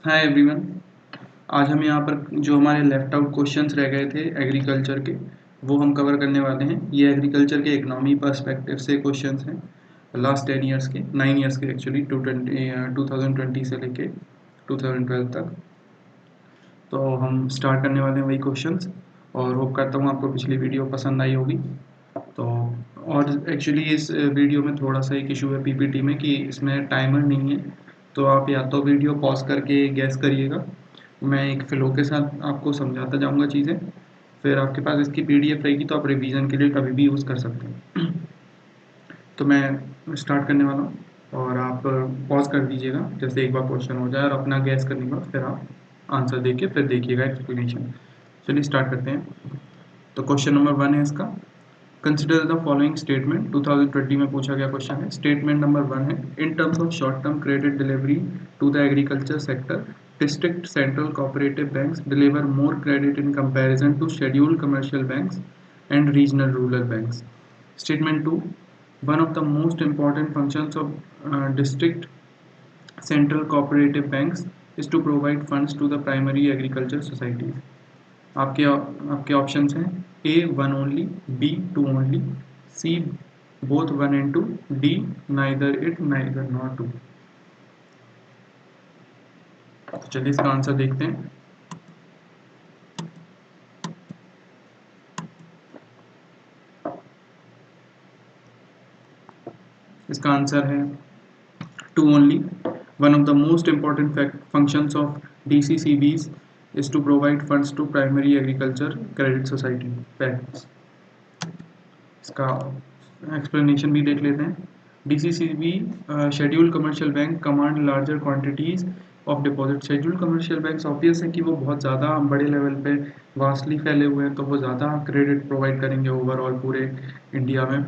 Hi everyone. आज हम यहाँ पर जो हमारे लेफ्ट आउट क्वेश्चंस रह गए थे एग्रीकल्चर के, वो हम कवर करने वाले हैं। ये एग्रीकल्चर के इकोनॉमी पर्सपेक्टिव से क्वेश्चंस हैं, लास्ट 10 ईयर्स के, 9 ईयर्स के एक्चुअली, 2020 से लेके 2012 तक। तो हम स्टार्ट करने वाले हैं वही क्वेश्चंस, और होप करता हूँ आपको पिछली वीडियो पसंद आई होगी। तो और एक्चुअली इस वीडियो में थोड़ा सा एक इशू है पीपीटी में कि इसमें टाइमर नहीं है, तो आप या तो वीडियो पॉज करके गैस करिएगा, मैं एक फ्लो के साथ आपको समझाता जाऊंगा चीज़ें, फिर आपके पास इसकी पीडीएफ रहेगी तो आप रिवीजन के लिए कभी भी यूज़ कर सकते हैं। तो मैं स्टार्ट करने वाला हूँ और आप पॉज कर दीजिएगा जैसे एक बार क्वेश्चन हो जाए, और अपना गैस करने के बाद फिर आप आंसर देखिए, फिर देखिएगा एक्सप्लेनेशन। चलिए स्टार्ट करते हैं। तो क्वेश्चन नंबर 1 है इसका, कंसिडर द फॉलोइंग स्टेटमेंट। 2020 में पूछा गया क्वेश्चन है। स्टेटमेंट नंबर 1 है, in terms of short term credit delivery to the agriculture sector, district central cooperative banks deliver more credit in comparison to scheduled commercial banks and regional rural banks. Statement 2, one of the most important functions of district central cooperative banks is to provide funds to the primary agriculture societies. आपके options हैं A 1 only, B 2 only, C both 1 and 2, D neither it neither not 2। तो चलिए इसका answer देखते हैं। इसका answer है 2 only. One of the most important functions of DCCBs is to provide funds to primary agriculture credit society banks. इसका explanation भी देख लेते हैं। DCCB scheduled commercial bank command larger quantities of deposit. Scheduled commercial banks obvious है कि वो बहुत ज़्यादा बड़े लेवल पे वास्टली फैले हुए हैं, तो वो ज़्यादा क्रेडिट प्रोवाइड करेंगे ओवरऑल पूरे इंडिया में,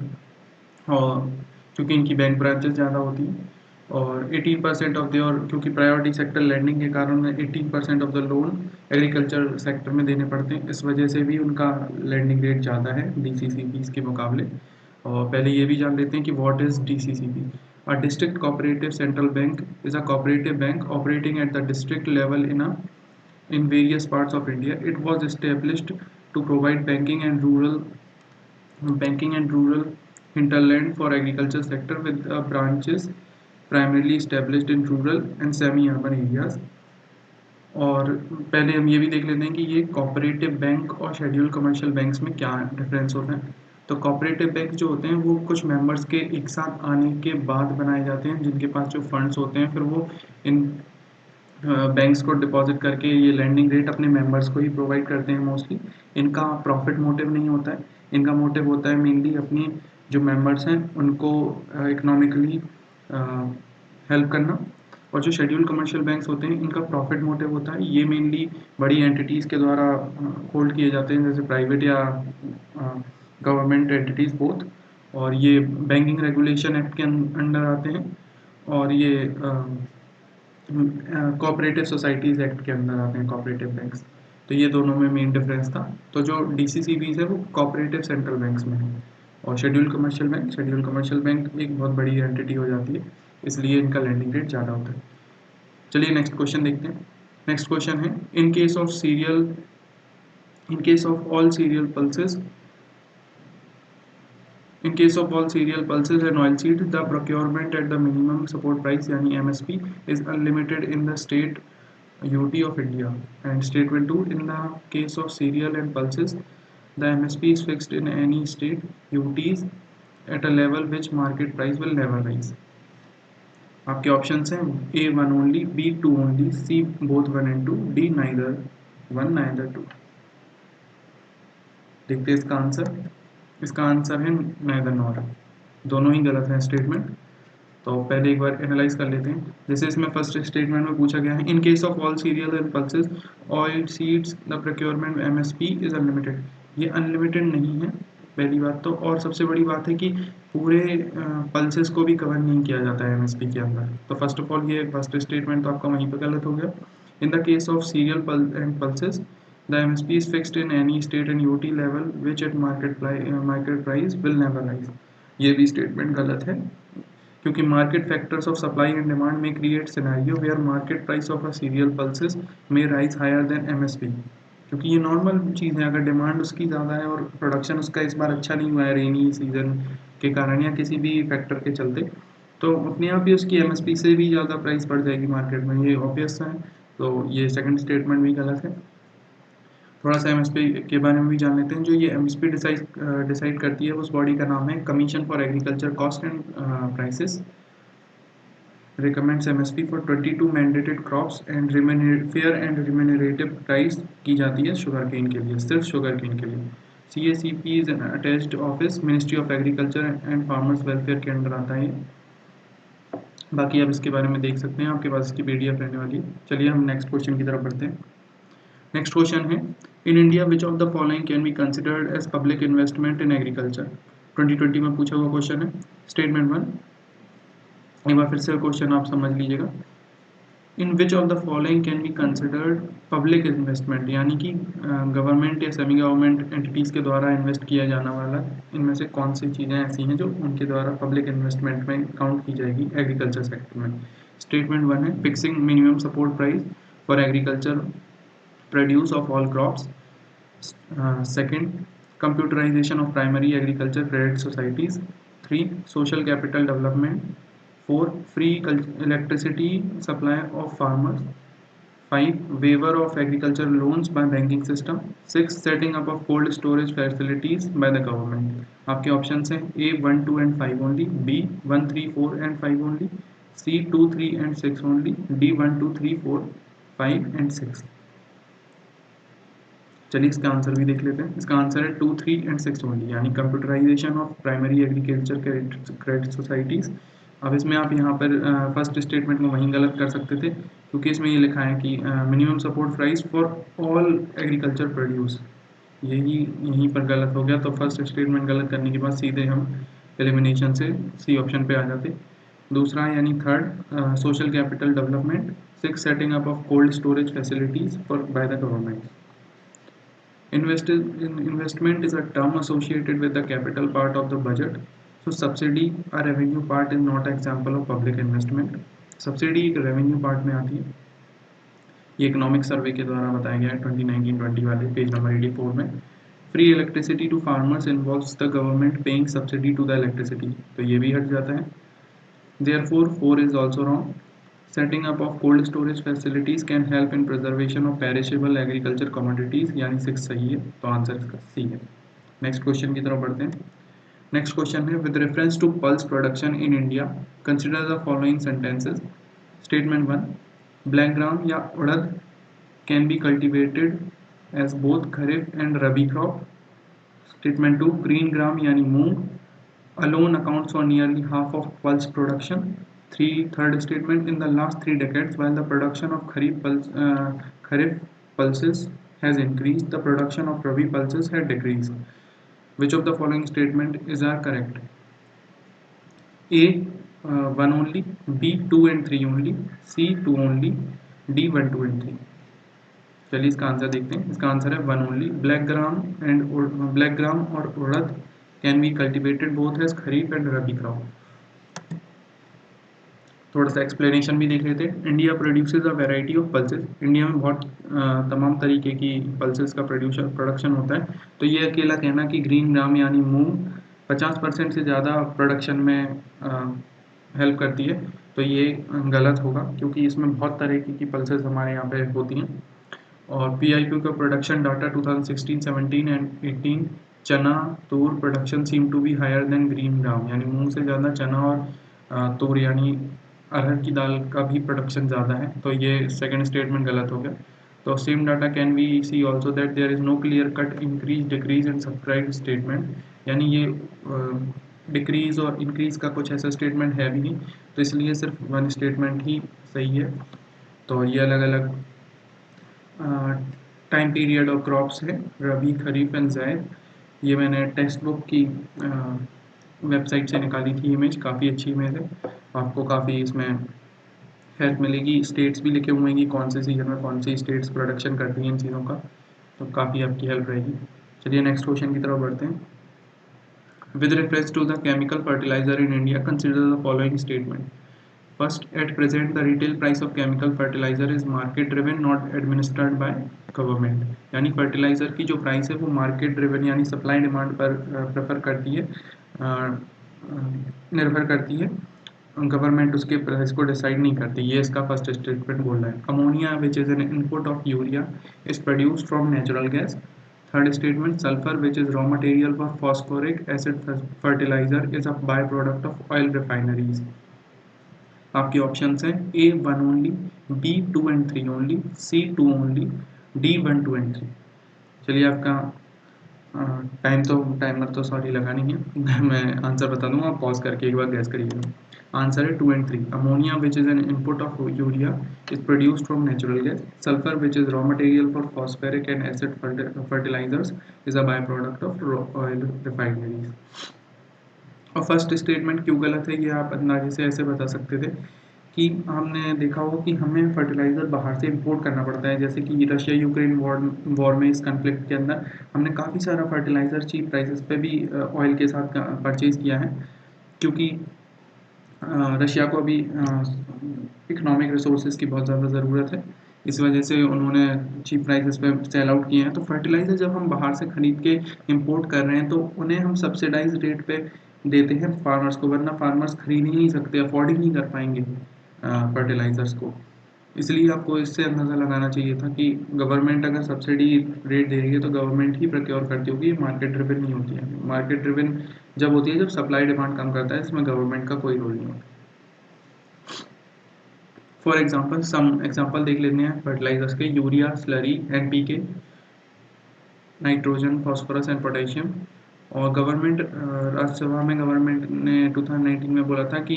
और क्योंकि इनकी बैंक ब्रांचेस ज़्यादा होती हैं, और 18% ऑफ देयर, क्योंकि प्रायोरिटी सेक्टर लैंडिंग के कारण 18% of the loan agriculture sector में देने पड़ते हैं, इस वजह से भी उनका लैंडिंग रेट ज़्यादा है डीसीसीबीज के मुकाबले। और पहले ये भी जान लेते हैं कि what is DCCB. A district cooperative central bank is a cooperative bank operating at the district level in various parts of India. It was established to provide banking and rural hinterland for agriculture sector with branches primarily established in rural and semi-urban areas. और पहले हम ये भी देख लेते हैं कि ये कोऑपरेटिव बैंक और शेड्यूल कमर्शियल बैंक्स में क्या डिफरेंस होता है। तो कोऑपरेटिव बैंक जो होते हैं वो कुछ मेंबर्स के एक साथ आने के बाद बनाए जाते हैं, जिनके पास जो फंड्स होते हैं फिर वो इन बैंक्स को डिपॉजिट करके ये लैंडिंग रेट अपने मेंबर्स को ही प्रोवाइड करते हैं मोस्टली। इनका प्रॉफिट मोटिव नहीं होता है, इनका मोटिव होता है मेनली अपनी जो मेंबर्स हैं उनको इकोनॉमिकली हेल्प करना। और जो शेड्यूल कमर्शियल बैंक्स होते हैं इनका प्रॉफिट मोटिव होता है, ये मेनली बड़ी एंटिटीज़ के द्वारा होल्ड किए जाते हैं, जैसे प्राइवेट या गवर्नमेंट एंटिटीज़ बोथ। और ये बैंकिंग रेगुलेशन एक्ट के अंडर आते हैं, और ये कोऑपरेटिव सोसाइटीज़ एक्ट के अंदर आते हैं कोऑपरेटिव बैंक्स। तो ये दोनों में मेन डिफरेंस था। तो जो डीसीसीबीज है वो कोऑपरेटिव सेंट्रल बैंक्स में है, और शेड्यूल कमर्शियल बैंक एक बहुत बड़ी एंटिटी हो जाती है, इसलिए इनका लैंडिंग रेट ज़्यादा होता है। चलिए नेक्स्ट क्वेश्चन देखते हैं। नेक्स्ट क्वेश्चन है, in case of all serial pulses In case of all cereal pulses and oilseeds, the procurement at the minimum support price यानी MSP is unlimited in the state UT of India. And statement 2, in the case of cereal and pulses, the MSP is fixed in any state UTs at a level which market price will never rise. आपके options हैं A 1 only, B 2 only, C both 1 and 2, D neither 1 neither 2। देखते हैं इसका answer. इसका answer है neither nor, दोनों ही गलत हैं स्टेटमेंट। तो पहले एक बार एनालाइज कर लेते हैं। जैसे इसमें फर्स्ट स्टेटमेंट में पूछा गया है, in case of all serial and pulses oil seeds the procurement MSP is unlimited. ये अनलिमिटेड नहीं है पहली बात तो, और सबसे बड़ी बात है कि पूरे पल्सेस को भी कवर नहीं किया जाता है एमएसपी के अंदर। तो फर्स्ट ऑफ ऑल ये फर्स्ट स्टेटमेंट तो आपका वहीं पर गलत हो गया। In the case of cereal and pulses the MSP is fixed in any state and UT level which at market price will never rise, ये भी स्टेटमेंट गलत है। क्योंकि market factors of supply and demand may create scenario where market price of a cereal pulses may rise higher than MSP. क्योंकि ये normal चीज़ है, अगर demand उसकी ज़्यादा है और प्रोडक्शन उसका इस बार अच्छा नहीं हुआ है रेनी सीजन के कारण या किसी भी फैक्टर के चलते, तो अपने आप ही उसकी एमएसपी से भी ज़्यादा प्राइस बढ़ जाएगी मार्केट में, ये ऑब्वियस है। तो ये सेकंड स्टेटमेंट भी गलत है। थोड़ा सा एमएसपी के बारे में भी जान लेते हैं। जो ये एमएसपी डिसाइड करती है उस बॉडी का नाम है commission for agriculture cost and prices. recommends MSP for 22 mandated crops and fair and remunerative price की जाती है शुगर केन के लिए, सिर्फ शुगर केन के लिए। CACP is an attached office, ministry of agriculture and farmers welfare के under आता है। बाकी आप इसके बारे में देख सकते हैं, आपके पास इसकी PDF रहने वाली है। चलिए हम नेक्स्ट क्वेश्चन की तरफ बढ़ते हैं। नेक्स्ट क्वेश्चन है, in India which of the following can be considered as public investment in agriculture. 2020 में पूछा हुआ क्वेश्चन है। स्टेटमेंट 1, एक बार फिर से क्वेश्चन आप समझ लीजिएगा। In which of the following can be considered public investment, यानी कि गवर्नमेंट या सेमी गवर्नमेंट एंटिटीज़ के द्वारा इन्वेस्ट किया जाने वाला, इनमें से कौन सी चीज़ें ऐसी हैं जो उनके द्वारा पब्लिक इन्वेस्टमेंट में काउंट की जाएगी एग्रीकल्चर सेक्टर में। स्टेटमेंट 1 है, fixing minimum support price for agriculture produce of all crops. Second, computerisation of primary agriculture credit societies. 3, social capital development. 4, free electricity supply of farmers. 5, waiver of agricultural loans by banking system. 6, setting up of cold storage facilities by the government. आपके options हैं A 1, 2 and 5 only, B 1, 3, 4 and 5 only, C 2, 3 and 6 only, D 1, 2, 3, 4, 5 and 6। चलिए इसका answer भी देख लेते हैं। इसका answer है 2, 3 and 6 ओनली, यानी computerisation of primary agriculture credit societies. अब इसमें आप यहाँ पर फर्स्ट स्टेटमेंट में वहीं गलत कर सकते थे, क्योंकि इसमें ये लिखा है कि minimum support price for all agriculture produce, यहीं पर गलत हो गया। तो फर्स्ट स्टेटमेंट गलत करने के बाद सीधे हम एलिमिनेशन से सी ऑप्शन पे आ जाते। दूसरा यानी third, social capital development. 6, setting up of cold storage facilities for by the government. Investment is a term associated with the capital part of the budget. So subsidy, a revenue part, is not an example of public investment. Subsidy एक revenue part में आती है। ये economic survey के द्वारा बताया गया है 2019-20 वाले पेज नंबर 84 में। Free electricity to farmers involves the government paying subsidy to the electricity, तो ये भी हट जाता है। Therefore 4 is also wrong. Setting up of cold storage facilities can help in preservation of perishable agriculture commodities, यानी 6 सही है, तो आंसर इसका सी है। नेक्स्ट क्वेश्चन की तरफ बढ़ते हैं। नेक्स्ट क्वेश्चन है, with reference to pulse production in India consider the following sentences. Statement 1, black gram या urad can be cultivated as both kharif and rabi crop. Statement 2, green gram यानी moong alone accounts for nearly half of pulse production. Third statement, in the last 3 decades, while the production of Kharif pulses has increased, the production of Rabi pulses has decreased. Which of the following statement is correct? A 1 only, B 2 and 3 only, C 2 only, D 1, 2 and 3। चलिए इसका answer देखते हैं। इसका answer है 1 only. Black gram और urad can be cultivated both as kharif and rabi crop. थोड़ा सा explanation भी देख लेते हैं। India produces a variety of pulses, India में बहुत तमाम तरीके की पल्सेस का प्रोडक्शन होता है। तो ये अकेला कहना कि ग्रीन ग्राम यानी मूंग 50% से ज़्यादा प्रोडक्शन में हेल्प करती है, तो ये गलत होगा, क्योंकि इसमें बहुत तरीके की पल्सेस हमारे यहाँ पे होती हैं। और PIQ का production data 2016, 17 and 18, chana tur production seem to be higher than green gram, यानी मूंग से ज़्यादा चना और तूर यानी अरहर की दाल का भी प्रोडक्शन ज़्यादा है, तो ये सेकंड स्टेटमेंट गलत हो गया। तो same data can we see also that there is no clear cut increase decrease and subscribe statement, यानी ये डिक्रीज और इंक्रीज का कुछ ऐसा स्टेटमेंट है भी नहीं, तो इसलिए सिर्फ वन स्टेटमेंट ही सही है। तो ये अलग अलग टाइम पीरियड और क्रॉप्स है, रबी खरीफ एंड ज़ैद। ये मैंने टेक्स्ट बुक की वेबसाइट से निकाली थी इमेज, काफ़ी अच्छी इमेज है, आपको काफ़ी इसमें हेल्प मिलेगी। स्टेट्स भी लिखे हुए हैं कि कौन से सीजन में कौन सी स्टेट्स प्रोडक्शन करती हैं इन चीज़ों का, तो काफ़ी आपकी हेल्प रहेगी। चलिए नेक्स्ट क्वेश्चन की तरफ बढ़ते हैं। With reference to the chemical fertilizer in India, consider the following statement. First, at present, the retail price of chemical fertilizer is market driven, not administered by government. यानी fertiliser की जो price है वो market driven यानी supply demand पर prefer करती है, निर्भर करती है, गवर्नमेंट उसके प्राइस को डिसाइड नहीं करती. ये इसका फर्स्ट स्टेटमेंट बोल रहा है. Ammonia which is an input of urea is produced from natural gas. Third statement, sulphur which is raw material for phosphoric acid fertiliser is a by product of oil refineries. आपके option हैं A 1 only, B 2 and 3 only, C 2 only, D 1 2 and 3. चलिए आपका timer तो sorry लगा नहीं है. मैं answer बता दूंगा, आप पॉज करके एक बार गैस करिएगा. आंसर है 2 and 3. Ammonia which is an input of urea is produced from natural gas. Sulphur which is raw material for phosphoric and acid fertilisers is a by product of oil refineries. और first statement क्यों गलत है ये आप अंदाजे से ऐसे बता सकते थे कि हमने देखा होगा कि हमें फर्टिलाइज़र बाहर से इंपोर्ट करना पड़ता है. जैसे कि रशिया यूक्रेन वॉर में, इस कन्फ्लिक्ट के अंदर हमने काफ़ी सारा फर्टिलाइज़र चीप प्राइसेस पे भी ऑयल के साथ परचेज़ किया है, क्योंकि रशिया को अभी इकोनॉमिक रिसोर्सेज की बहुत ज़्यादा ज़रूरत है. इस वजह से उन्होंने चीप प्राइसेस पे सेल आउट किए हैं. तो फर्टिलाइज़र जब हम बाहर से ख़रीद के इंपोर्ट कर रहे हैं तो उन्हें हम सब्सिडाइज रेट पे देते हैं फार्मर्स को, वरना फार्मर्स खरीद ही नहीं सकते, अफोर्ड ही नहीं कर पाएंगे फर्टिलाइज़र्स को. इसलिए आपको इससे अंदाज़ा लगाना चाहिए था कि गवर्नमेंट अगर सब्सिडी रेट दे रही है तो गवर्नमेंट ही प्रोक्योर करती होगी, मार्केट ड्रिवन नहीं होती है. मार्केट ड्रिवन जब होती है जब सप्लाई डिमांड कम करता है, इसमें गवर्नमेंट का कोई रोल नहीं होता. फॉर एग्जाम्पल सम एग्जाम्पल देख लेते हैं फर्टिलाइजर्स के. Urea, slurry, NPK, nitrogen, phosphorus and potassium. और गवर्नमेंट राज्यसभा में गवर्नमेंट ने 2019 में बोला था कि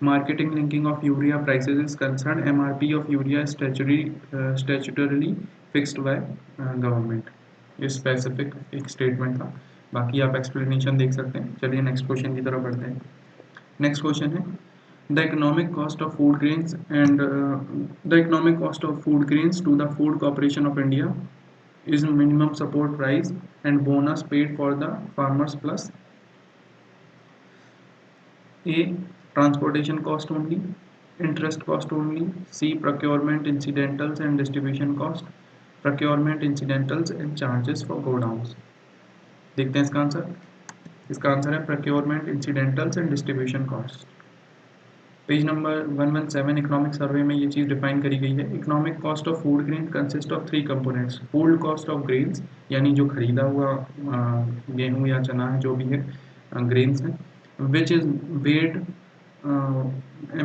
marketing linking of urea prices is concern, MRP of urea statutorily fixed by government. ये स्पेसिफिक एक स्टेटमेंट था. बाकी आप एक्सप्लेनेशन देख सकते हैं. चलिए नेक्स्ट क्वेश्चन की तरफ बढ़ते हैं. नेक्स्ट क्वेश्चन है the economic cost of food grains and the economic cost of food grains to the Food Corporation of India is minimum support price and bonus paid for the farmers plus A. transportation cost only, interest cost only, C. procurement incidentals and distribution cost, procurement incidentals and charges for godowns. देखते हैं इसका answer. इसका answer है procurement incidentals and distribution cost. Page number 117 economic survey में ये चीज़ define करी गई है. Economic cost of food grain consist of 3 components. Hold cost of grains यानी जो खरीदा हुआ गेहूँ या चना है, जो भी है ग्रेन्स है, which is weight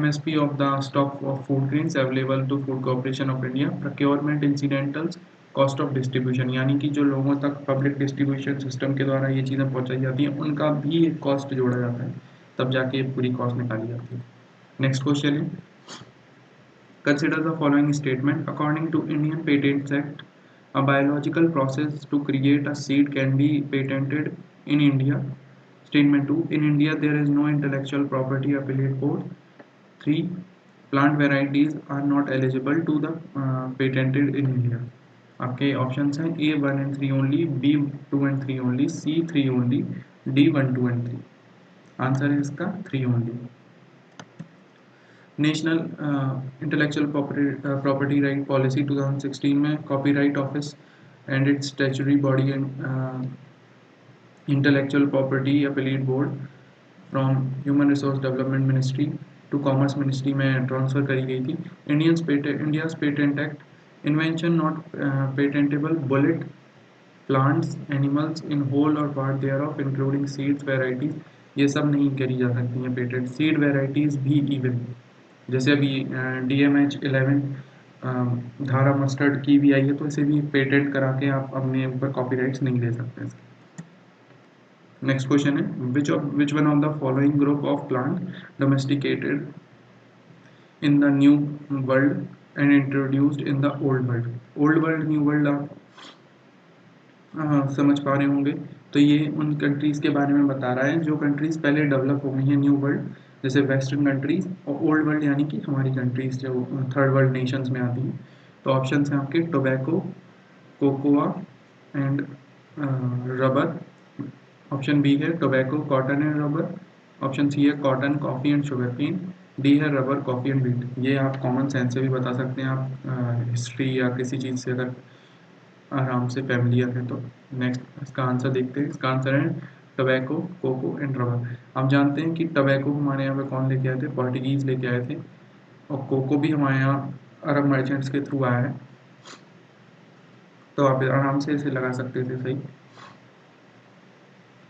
MSP of the stock of food grains available to Food Corporation of India. Procurement incidentals, cost of distribution यानी कि जो लोगों तक पब्लिक डिस्ट्रीब्यूशन सिस्टम के द्वारा ये चीज़ें पहुँचाई जाती हैं उनका भी एक कॉस्ट जोड़ा जाता है, तब जाके पूरी कॉस्ट निकाली जाती है. Next question is, consider the following statement. According to Indian Patents Act, a biological process to create a seed can be patented in India. Statement 2. In India, there is no intellectual property appellate court. 3. Plant varieties are not eligible to the patented in India. आपके options हैं A 1 and 3 only, B 2 and 3 only, C 3 only, D 1 2 and 3. Answer है इसका 3 only. National intellectual property right policy 2016 में copyright office and its statutory body and intellectual property appellate board from human resource development ministry to commerce ministry में transfer करी गई थी. India's patent act, invention not patentable, bullet, plants, animals in whole or part thereof including seeds varieties, ये सब नहीं करी जा सकती हैं पेटेंट. सीड वेराइटीज़ भी इवन, जैसे अभी DMH 11 धारा मस्टर्ड की भी आई है, तो इसे भी पेटेंट करा के आप अपने ऊपर कॉपीराइट्स नहीं ले सकते. नेक्स्ट क्वेश्चन है, which one of the following group of plant domesticated in the new world and introduced in the old world. Old world, new world आप समझ पा रहे होंगे. तो ये उन कंट्रीज़ के बारे में बता रहा है जो कंट्रीज़ पहले डेवलप हो गई हैं न्यू वर्ल्ड, जैसे वेस्टर्न कंट्रीज़, और ओल्ड वर्ल्ड यानी कि हमारी कंट्रीज़ जो थर्ड वर्ल्ड नेशंस में आती हैं. तो ऑप्शन हैं आपके tobacco, cocoa and rubber, option B है tobacco, cotton and rubber. Option C है cotton, coffee and sugarcane. D है रबर, कॉफ़ी एंड व्हीट। ये आप कॉमन सेंस से भी बता सकते हैं, आप हिस्ट्री या किसी चीज़ से अगर आराम से फैमिलियर है तो। नेक्स्ट इसका आंसर देखते हैं। इसका आंसर है टोबैको, कोको एंड रबर। आप जानते हैं कि टोबैको हमारे यहाँ पे कौन लेके आए थे? पोर्टुगीज़ लेके आए थे। और कोको भी हमारे यहाँ अरब मर्चेंट्स के थ्रू आया है, तो आप आराम से इसे लगा सकते थे सही।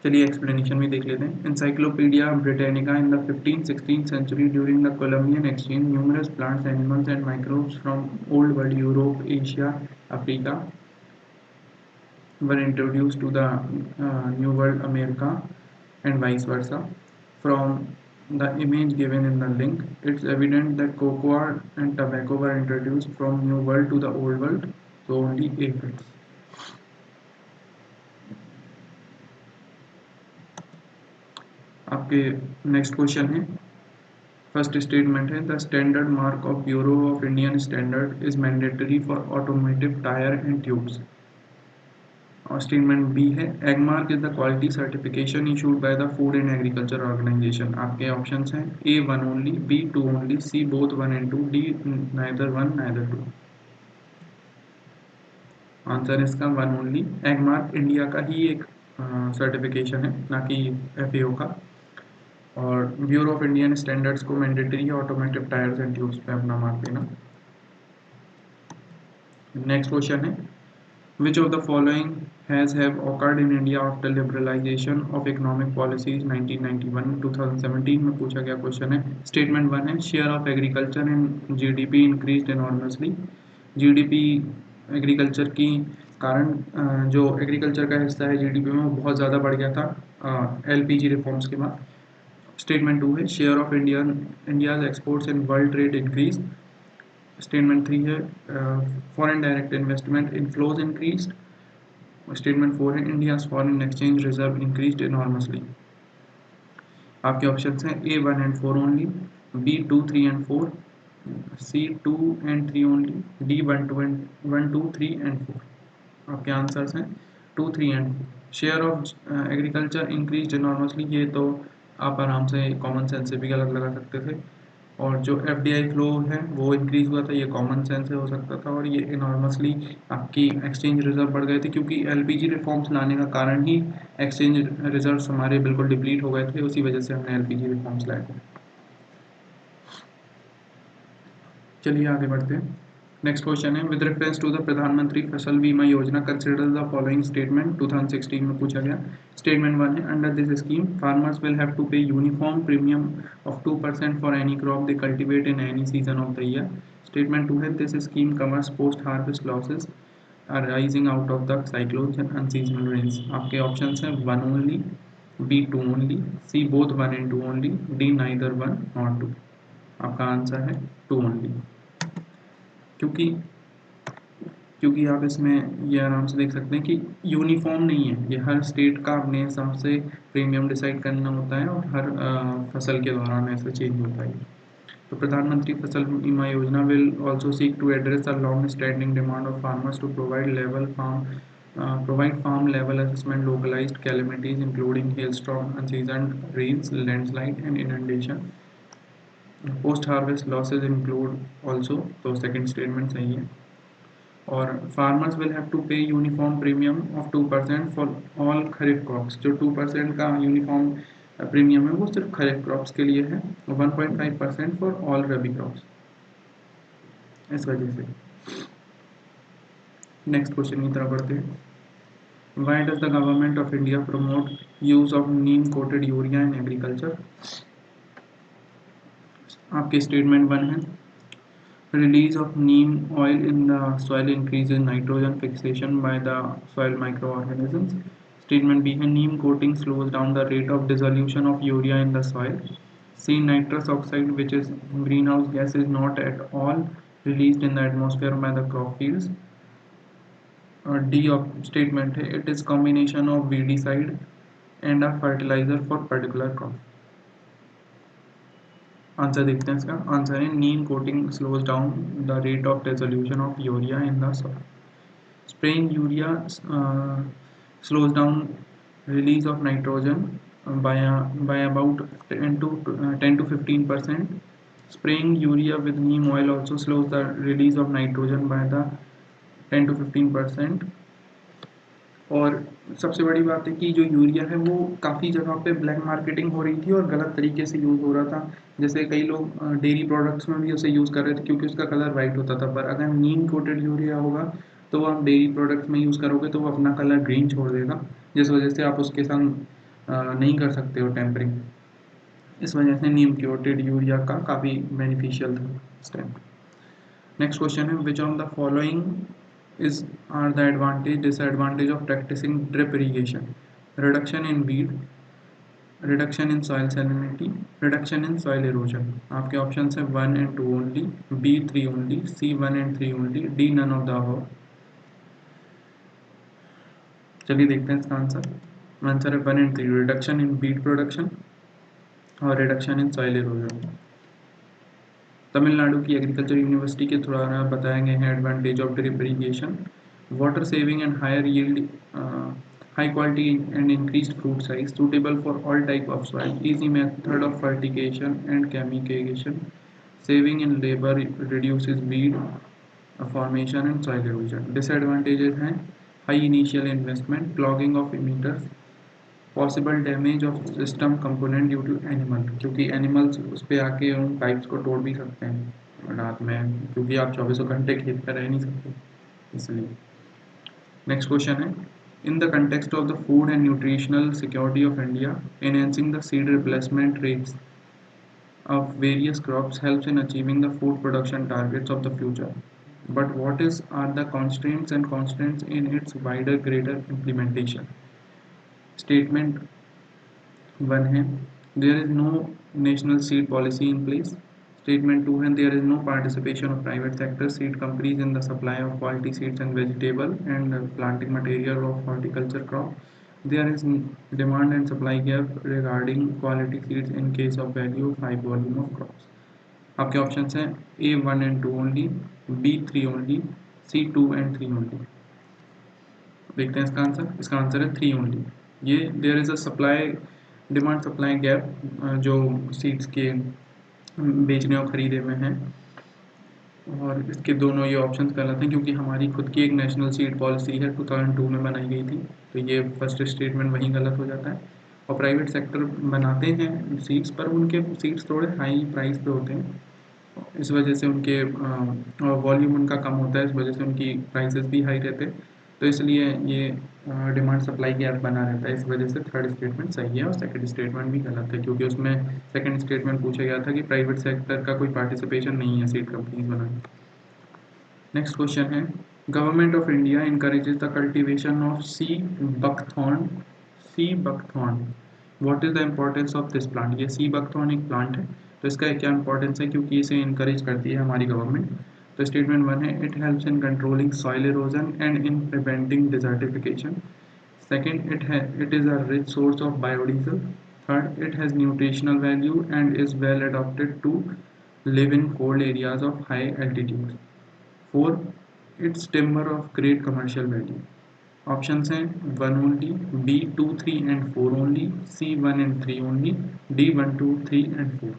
चलिए एक्सप्लेनेशन भी देख लेते हैं। Encyclopedia Britannica in the 15th-16th century during the Columbian exchange, numerous plants, animals and microbes from old world Europe, Asia, Africa were introduced to the New World America and vice versa. From the image given in the link, it's evident that cocoa and tobacco were introduced from New World to the Old World, so only A fits. आपके next question है। First statement है the standard mark of bureau of Indian standard is mandatory for automotive tyre and tubes. और statement B है Agmark is the quality certification issued by the food and agriculture organisation. आपके options हैं A 1 only, B 2 only, C both 1 and 2, D neither 1 neither 2। Answer इसका 1 only. Agmark India का ही एक certification है, ना कि एफएओ का। और ब्यूरो ऑफ इंडियन स्टैंडर्ड्स को मैंडेटरी है ऑटोमेटिव टायर्स एंड ट्यूब्स पे अपना मार्क देना। नेक्स्ट क्वेश्चन है which of the following has have occurred in India after liberalization of economic policies 1991-2017 में पूछा गया क्वेश्चन है। स्टेटमेंट 1 है share of agriculture in GDP increased enormously. GDP agriculture की कारण जो एग्रीकल्चर का हिस्सा है जीडीपी में वो बहुत ज़्यादा बढ़ गया था एलपीजी रिफॉर्म्स के बाद। स्टेटमेंट 2 है share of India's exports in world trade increase. Statement 3 है foreign direct investment inflows increase. Statement 4 है India's foreign exchange reserve increased enormously. आपके ऑप्शन हैं A 1 and 4 only, B 2 3 and 4, C 2 and 3 only, D 1 2 3 and 4। आपके answers हैं 2 3 and 4। Share of agriculture increase enormously, ये तो आप आराम से कॉमन सेंस से भी गलत लगा सकते थे। और जो एफडीआई फ्लो है वो इंक्रीज हुआ था, ये कॉमन सेंस से हो सकता था। और ये इनॉर्मसली आपकी एक्सचेंज रिजर्व बढ़ गए थे, क्योंकि एलपीजी रिफॉर्म्स लाने का कारण ही एक्सचेंज रिजर्व्स हमारे बिल्कुल डिप्लीट हो गए थे, उसी वजह से हमने एलपीजी रिफॉर्म्स लाए थे। चलिए आगे बढ़ते हैं। नेक्स्ट क्वेश्चन है विद रेफरेंस टू द प्रधानमंत्री फसल बीमा योजना कंसिडर द फॉलोइंग स्टेटमेंट। 2016 में पूछा गया। स्टेटमेंट 1 है under this scheme farmers will have to pay uniform premium of 2% for any crop they cultivate in any season of the year. Statement 2 है this scheme covers post harvest losses arising out of the cyclones and unseasonal rains। आपके options हैं 1 only, B 2 only, C both 1 and 2 only, D neither 1 not 2। आपका answer है 2 only. क्योंकि क्योंकि आप इसमें ये आराम से देख सकते हैं कि यूनिफॉर्म नहीं है, ये हर स्टेट का अपने हिसाब से प्रीमियम डिसाइड करना होता है और हर फसल के दौरान ऐसा चेंज होता है। तो प्रधानमंत्री Fasal Bima Yojana will also seek to address the long standing demand of farmers to provide farm level assessment localized calamities including hailstorm, unseasonal rains, landslide and inundation, post harvest losses include also। तो second statement सही है। और farmers will have to pay uniform premium of 2% for all kharif crops. जो 2% का uniform premium है वो सिर्फ खरीफ crops के लिए है, 1.5% फॉर ऑल रबी क्रॉप्स। इस वजह से नेक्स्ट क्वेश्चन की तरफ बढ़ते हैं। Why does the government of India promote use of Neem coated urea in agriculture. आपके स्टेटमेंट 1 है release of neem oil in the soil increases nitrogen fixation by the soil microorganisms। Statement B है neem coating slows down the rate of dissolution of urea in the soil। C nitrous oxide which is greenhouse gas is not at all released in the atmosphere by the crop fields। और D statement है it is combination of weedicide and a fertilizer for particular crop। Answer देखते हैं इसका। Answer है neem coating slows down the rate of dissolution of urea in the soil. Spraying urea slows down release of nitrogen by about 10 to 15%. Spraying urea with neem oil also slows the release of nitrogen by the 10 to 15%. और सबसे बड़ी बात है कि जो urea है वो काफ़ी जगह पे ब्लैक मार्केटिंग हो रही थी और गलत तरीके से यूज़ हो रहा था। जैसे कई लोग डेयरी प्रोडक्ट्स में भी उसे यूज़ कर रहे थे क्योंकि उसका कलर वाइट होता था, पर अगर नीम कोटेड यूरिया होगा तो आप डेयरी प्रोडक्ट्स में यूज़ करोगे तो वो अपना कलर ग्रीन छोड़ देगा, जिस वजह से आप उसके संग नहीं कर सकते हो टेम्परिंग। इस वजह से नीम कोटेड यूरिया का काफ़ी बेनिफिशियल था इस टाइम। नेक्स्ट क्वेश्चन है, which on the following is are the disadvantage of practicing drip irrigation? Reduction in weed, reduction in soil salinity, reduction in soil erosion. आपके ऑप्शन है 1 and 2 only, B 3 only, C 1 and 3 only, D none of the above. चलिए देखते हैं इसका answer. Answer है 1 and 3, reduction in weed production और reduction in soil erosion. Tamil Nadu की agriculture university के द्वारा बताए गए हैं advantage of drip irrigation. Water saving and higher yield, high quality and increased fruit size, suitable for all type of soil, easy method of fertigation and chemication, saving in labor, reduces weed formation and soil erosion. Disadvantages हैं high initial investment, clogging of emitters, possible damage of system component due to animal, क्योंकि animals उस पर आके उन pipes को तोड़ भी सकते हैं रात में, क्योंकि आप 24 घंटे खेत पर रह नहीं सकते इसलिए। नेक्स्ट क्वेश्चन है, in the context of the food and nutritional security of India, enhancing the seed replacement rates of various crops helps in achieving the food production targets of the future. But what are the constraints in its wider greater implementation? Statement 1 है, there is no national seed policy in place. Statement 2 है, there is no participation of private sector seed companies in the supply of quality seeds and vegetable and planting material of horticulture crop. There is demand and supply gap regarding quality seeds in case of value of high volume of crops. आपके option हैं A 1 and 2 only, B 3 only, C 2 and 3 only. देखते हैं इसका answer है 3 ओनली। ये there is a demand supply gap जो seeds के बेचने और ख़रीदे में है, और इसके दोनों ये ऑप्शंस गलत हैं क्योंकि हमारी खुद की एक नेशनल सीड पॉलिसी है 2002 में बनाई गई थी, तो ये फर्स्ट स्टेटमेंट वहीं गलत हो जाता है। और प्राइवेट सेक्टर बनाते हैं सीड्स, पर उनके सीड्स थोड़े हाई प्राइस पे होते हैं, इस वजह से उनके वॉल्यूम उनका कम होता है, इस वजह से उनकी प्राइसेस भी हाई रहते हैं, तो इसलिए ये डिमांड सप्लाई गैप बना रहता है। इस वजह से थर्ड स्टेटमेंट सही है और सेकंड स्टेटमेंट भी गलत है, क्योंकि उसमें सेकंड स्टेटमेंट पूछा गया था कि प्राइवेट सेक्टर का कोई पार्टिसिपेशन नहीं है सीड कंपनीज बनाने। नेक्स्ट क्वेश्चन है, government of India encourages the cultivation of sea buckthorn. What is the importance of this plant? ये सी बकथॉर्न एक प्लांट है, तो इसका क्या इंपॉर्टेंस है, क्योंकि इसे इनकरेज करती है हमारी गवर्नमेंट। तो स्टेटमेंट 1 है, it helps in controlling soil erosion and in preventing desertification. Second, it is a rich source of biodiesel. Third, it has nutritional value and is well adopted to live in cold areas of high altitude. Fourth, its timber of great commercial value. Options हैं 1 only, B 2 3 and 4 only, C 1 and 3 only, D 1 2 3 and 4।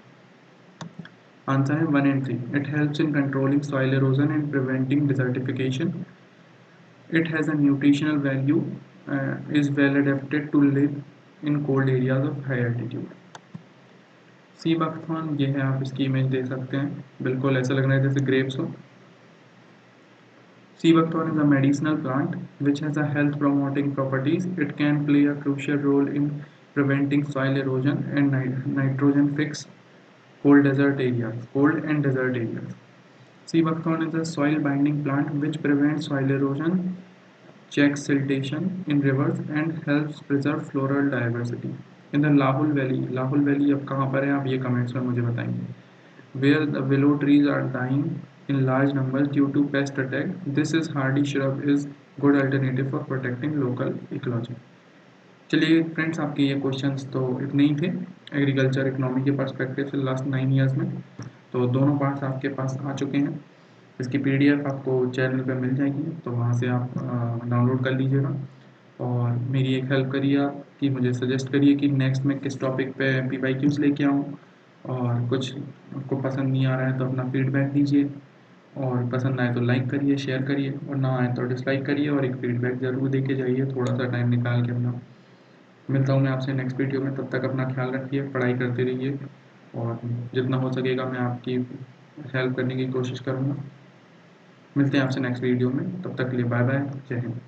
Answer है 1 and 3। It helps in controlling soil erosion and preventing desertification. It has a nutritional value, is well adapted to live in cold areas of high altitude. Sea buckthorn ये है, आप इसकी image दे सकते हैं, बिल्कुल ऐसा लग रहा है जैसे ग्रेप्स हो। Sea buckthorn is a medicinal plant which has a health promoting properties. It can play a crucial role in preventing soil erosion and nitrogen fix cold and desert areas. Sea buckthorn is a soil binding plant which prevents soil erosion, checks siltation in rivers and helps preserve floral diversity. In the Lahul Valley अब कहाँ पर है, आप ये comments में मुझे बताएंगे। Where the willow trees are dying in large numbers due to pest attack, this is hardy shrub is good alternative for protecting local ecology. चलिए फ्रेंड्स, आपके ये क्वेश्चंस तो इतने ही थे एग्रीकल्चर इकोनॉमी के पर्सपेक्टिव से लास्ट 9 ईयर्स में। तो दोनों पार्ट्स आपके पास आ चुके हैं। इसकी PDF आपको चैनल पे मिल जाएगी, तो वहाँ से आप डाउनलोड कर लीजिएगा और मेरी एक हेल्प करिए आप कि मुझे सजेस्ट करिए कि नेक्स्ट मैं किस टॉपिक पे PYQs लेके आऊँ, और कुछ आपको पसंद नहीं आ रहा है तो अपना फीडबैक दीजिए, और पसंद आए तो लाइक करिए, शेयर करिए, और ना आए तो डिसलाइक करिए, और एक फीडबैक ज़रूर दे के जाइए थोड़ा सा टाइम निकाल के अपना। मिलता हूँ मैं आपसे नेक्स्ट वीडियो में, तब तक अपना ख्याल रखिए, पढ़ाई करते रहिए, और जितना हो सकेगा मैं आपकी हेल्प करने की कोशिश करूँगा। मिलते हैं आपसे नेक्स्ट वीडियो में, तब तक के लिए बाय बाय, जय हिंद।